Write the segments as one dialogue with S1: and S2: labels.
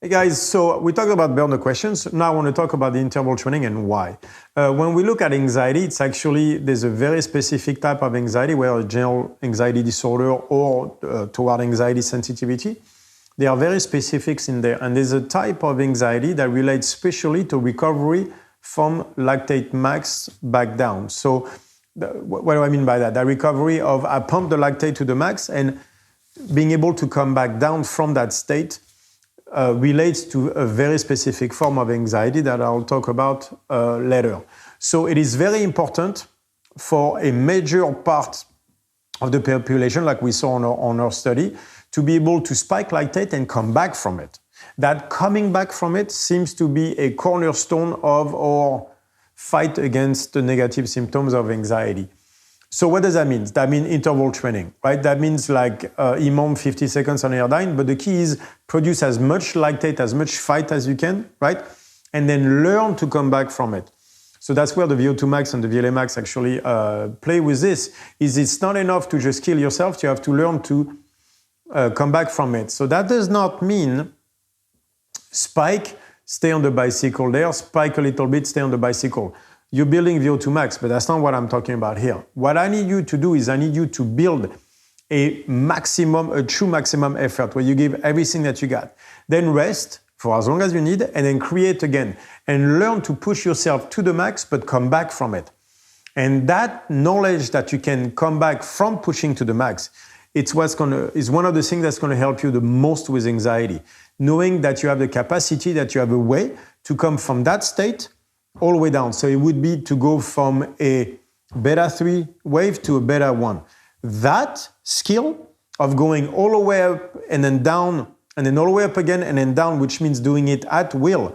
S1: Hey guys, so we talked about burn the questions. Now I want to talk about the interval training and why. When we look at anxiety, there's a very specific type of anxiety, where a general anxiety disorder or toward anxiety sensitivity. There are very specifics in there. And there's a type of anxiety that relates especially to recovery from lactate max back down. So what do I mean by that? The recovery of I pump the lactate to the max and being able to come back down from that state relates to a very specific form of anxiety that I'll talk about later. So it is very important for a major part of the population, like we saw on our study, to be able to spike lactate and come back from it. That coming back from it seems to be a cornerstone of our fight against the negative symptoms of anxiety. So what does that mean? That means interval training, right? That means like EMOM 50 seconds on airdyne, but the key is produce as much lactate, as much fight as you can, right? And then learn to come back from it. So that's where the VO2 max and the VLA max actually play with this, is it's not enough to just kill yourself, you have to learn to come back from it. So that does not mean spike, stay on the bicycle there, spike a little bit, stay on the bicycle. You're building VO2 max, but that's not what I'm talking about here. What I need you to do is I need you to build a true maximum effort where you give everything that you got. Then rest for as long as you need and then create again and learn to push yourself to the max but come back from it. And that knowledge that you can come back from pushing to the max, is one of the things that's going to help you the most with anxiety. Knowing that you have the capacity, that you have a way to come from that state all the way down. So it would be to go from a beta 3 wave to a beta 1. That skill of going all the way up and then down and then all the way up again and then down, which means doing it at will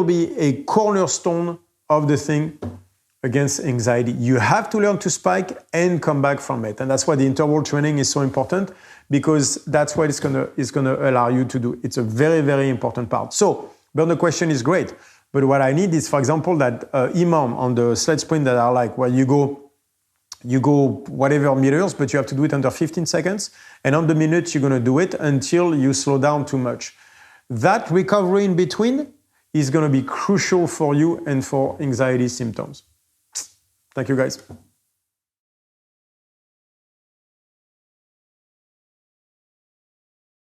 S1: be a cornerstone of the thing against anxiety. You have to learn to spike and come back from it. And that's why the interval training is so important, because that's what it's gonna allow you to do. It's a very, very important part. So burn the question is great. But what I need is, for example, that EMOM on the sled sprint that I like, where you go whatever meters, but you have to do it under 15 seconds. And on the minute, you're going to do it until you slow down too much. That recovery in between is going to be crucial for you and for anxiety symptoms. Thank you, guys.